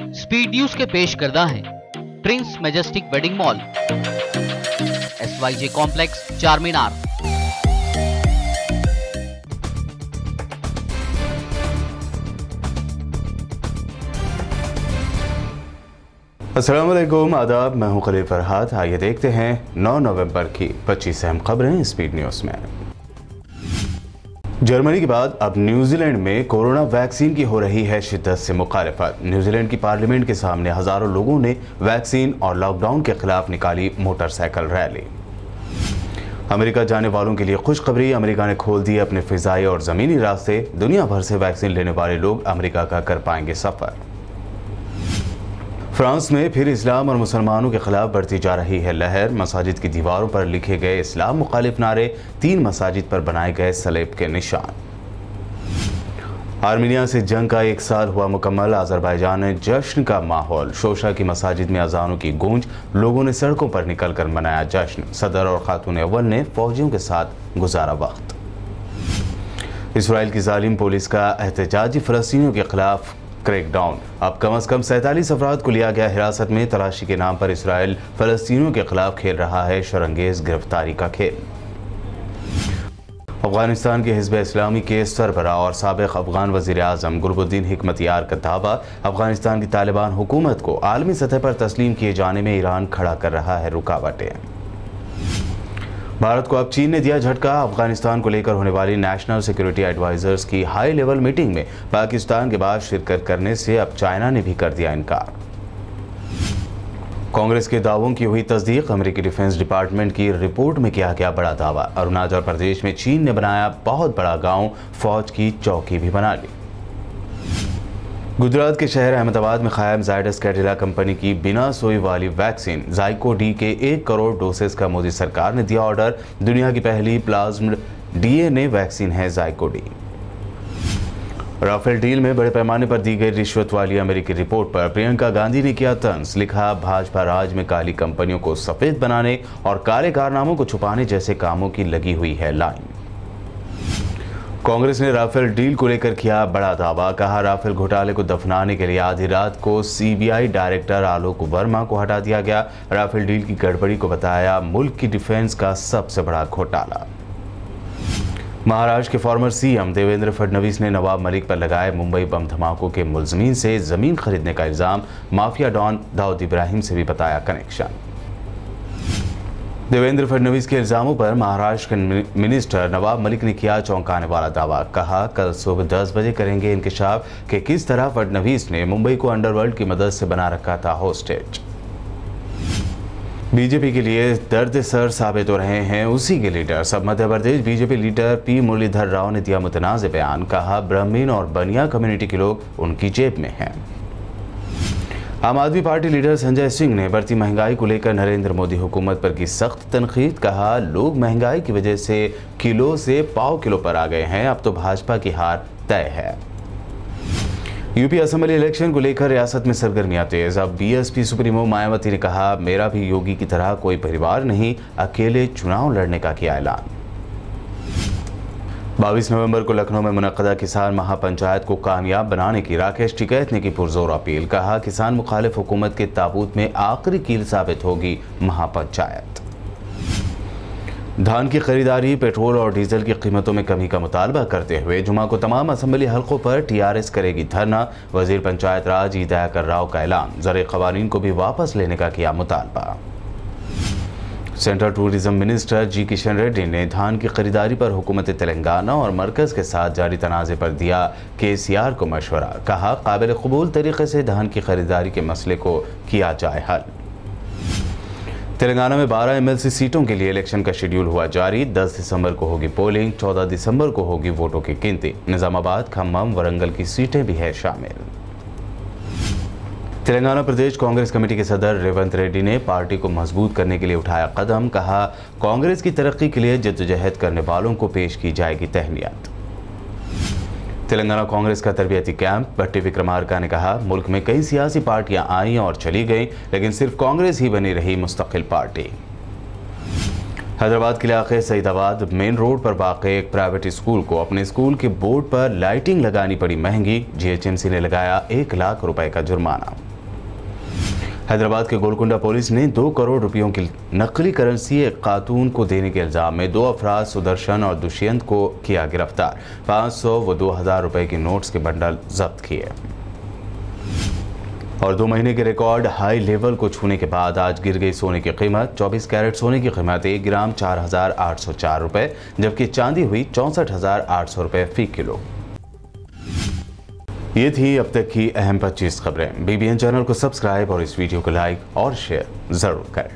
Speed news के पेश करदा है Prince majestic wedding mall, SYJ complex, चार मीनार। अस्सलाम वालेकुम, आदाब। मैं हूं खलील फरहाद। आइए देखते हैं 9 नवंबर की 25 अहम खबरें स्पीड न्यूज में। जर्मनी के बाद अब न्यूजीलैंड में कोरोना वैक्सीन की हो रही है शिद्दत से मुखालिफत। न्यूजीलैंड की पार्लियामेंट के सामने हजारों लोगों ने वैक्सीन और लॉकडाउन के खिलाफ निकाली मोटरसाइकिल रैली। अमेरिका जाने वालों के लिए खुशखबरी, अमेरिका ने खोल दिए अपने फिजाई और जमीनी रास्ते। दुनिया भर से वैक्सीन लेने वाले लोग अमेरिका का कर पाएंगे सफर। फ्रांस में फिर इस्लाम और मुसलमानों के खिलाफ बढ़ती जा रही है लहर। मसाजिद की दीवारों पर लिखे गए इस्लाम मुखालिफ नारे, 3 मसाजिद पर बनाए गए सलेब के निशान। आर्मीनिया से जंग का 1 साल हुआ मुकम्मल। अजरबैजान में जश्न का माहौल। शोशा की मसाजिद में अजानों की गूंज, लोगों ने सड़कों पर निकलकर मनाया जश्न। सदर और खातून अव्वल ने फौजियों के साथ गुजारा वक्त। इसराइल की जालिम पुलिस का एहतजाजी फलस्तीनियों के खिलाफ क्रैकडाउन। अब कम से कम 47 अफराद को लिया गया हिरासत में। तलाशी के नाम पर इसराइल फलस्तीनियों के खिलाफ खेल रहा है शरंगेज गिरफ्तारी का खेल। अफगानिस्तान के हिज़्ब इस्लामी के सरबराह और साबिक़ अफगान वज़ीर आज़म गुरबुद्दीन हिकमतयार का दावा, अफगानिस्तान की तालिबान हुकूमत को आलमी सतह पर तस्लीम किए जाने में ईरान खड़ा कर रहा है रुकावटें। भारत को अब चीन ने दिया झटका। अफगानिस्तान को लेकर होने वाली नेशनल सिक्योरिटी एडवाइजर्स की हाई लेवल मीटिंग में पाकिस्तान के बाद शिरकत करने से अब चाइना ने भी कर दिया इनकार। कांग्रेस के दावों की हुई तस्दीक। अमेरिकी डिफेंस डिपार्टमेंट की रिपोर्ट में किया गया बड़ा दावा। अरुणाचल प्रदेश में चीन ने बनाया बहुत बड़ा गांव, फौज की चौकी भी बना ली। गुजरात के शहर अहमदाबाद में कायम जायडस कैडिला कंपनी की बिना सुई वाली वैक्सीन जाइको डी के 1 करोड़ डोसेस का मोदी सरकार ने दिया ऑर्डर। दुनिया की पहली प्लाज्म्ड DNA वैक्सीन है जाइको डी। राफेल डील में बड़े पैमाने पर दी गई रिश्वत वाली अमेरिकी रिपोर्ट पर प्रियंका गांधी ने किया तंज। लिखा, भाजपा राज में काली कंपनियों को सफेद बनाने और काले कारनामों को छुपाने जैसे कामों की लगी हुई है लाइन। कांग्रेस ने राफेल डील को लेकर किया बड़ा दावा। कहा, राफेल घोटाले को दफनाने के लिए आधी रात को CBI डायरेक्टर आलोक वर्मा को हटा दिया गया। राफेल डील की गड़बड़ी को बताया मुल्क की डिफेंस का सबसे बड़ा घोटाला। महाराष्ट्र के फॉर्मर CM देवेंद्र फडणवीस ने नवाब मलिक पर लगाए मुंबई बम धमाकों के मुलजमीन से जमीन खरीदने का इल्जाम। माफिया डॉन दाऊद इब्राहिम से भी बताया कनेक्शन। देवेंद्र फडणवीस के इल्जामों पर महाराष्ट्र के मिनिस्टर नवाब मलिक ने किया चौंकाने वाला दावा। कहा, कल सुबह 10 बजे करेंगे इंकशाफ कि किस तरह फडणवीस ने मुंबई को अंडरवर्ल्ड की मदद से बना रखा था होस्टेज। बीजेपी के लिए दर्द सर साबित हो रहे हैं उसी के लीडर। सब Madhya Pradesh BJP leader P Muralidhar Rao ने दिया मुतनाज़ बयान। कहा, ब्राह्मीण और बनिया कम्युनिटी के लोग उनकी जेब में हैं। आम आदमी पार्टी लीडर संजय सिंह ने बढ़ती महंगाई को लेकर नरेंद्र मोदी हुकूमत पर की सख्त तनकीद। कहा, लोग महंगाई की वजह से किलो से पाव किलो पर आ गए हैं, अब तो भाजपा की हार तय है। यूपी असेंबली इलेक्शन को लेकर रियासत में सरगर्मियां तेज। अब BSP सुप्रीमो मायावती ने कहा, मेरा भी योगी की तरह कोई परिवार नहीं, अकेले चुनाव लड़ने का किया ऐलान। 22 नवंबर को लखनऊ में मुनक्कदा किसान महापंचायत को कामयाब बनाने की राकेश टिकैत ने की पुरजोर अपील। कहा, किसान मुखालिफ हुकूमत के ताबूत में आखिरी कील साबित होगी महापंचायत। धान की खरीदारी, पेट्रोल और डीजल की कीमतों में कमी का मुतालबा करते हुए जुमा को तमाम असेंबली हलकों पर TRS करेगी धरना। वजीर पंचायत राज ई दयाकर राव का ऐलान। ज़र क़वानीन को भी वापस लेने का किया मुतालबा। Central tourism minister G Kishan Reddy ने धान की खरीदारी पर हुकूमत तेलंगाना और मरकज़ के साथ जारी तनाज़े पर दिया KCR को मशवरा। कहा, काबिल कबूल तरीके से धान की खरीदारी के मसले को किया जाए हल। तेलंगाना में 12 MLC सीटों के लिए इलेक्शन का शेड्यूल हुआ जारी। 10 दिसंबर को होगी पोलिंग, 14 दिसंबर को होगी वोटों की गिनती। निजामाबाद, खम्मम, वरंगल की सीटें भी है शामिल। तेलंगाना प्रदेश कांग्रेस कमेटी के सदर रेवंत रेड्डी ने पार्टी को मजबूत करने के लिए उठाया कदम। कहा, कांग्रेस की तरक्की के लिए जद्दोजहद करने वालों को पेश की जाएगी तहनीत। तेलंगाना कांग्रेस का तरबियती कैंप। भट्टी विक्रमार्का ने कहा, मुल्क में कई सियासी पार्टियां आईं और चली गईं, लेकिन सिर्फ कांग्रेस ही बनी रही मुस्तकिल पार्टी। हैदराबाद के इलाके सईदाबाद मेन रोड पर वाक़ एक प्राइवेट स्कूल को अपने स्कूल के बोर्ड पर लाइटिंग लगानी पड़ी महंगी। GHMC ने लगाया 1 लाख रुपए का जुर्माना। हैदराबाद के गोलकुंडा पुलिस ने 2 करोड़ रुपयों की नकली करेंसी एक खातून को देने के इल्जाम में 2 अफराद सुदर्शन और दुष्यंत को किया गिरफ्तार। 500 व 2000 रुपए के नोट्स के बंडल जब्त किए। और 2 महीने के रिकॉर्ड हाई लेवल को छूने के बाद आज गिर गई सोने की कीमत। 24 कैरेट सोने की कीमत 1 ग्राम 4804 रुपए, जबकि चांदी हुई 64,800 रुपए फी किलो। ये थी अब तक की अहम 25 खबरें। BBN चैनल को सब्सक्राइब और इस वीडियो को लाइक और शेयर जरूर करें।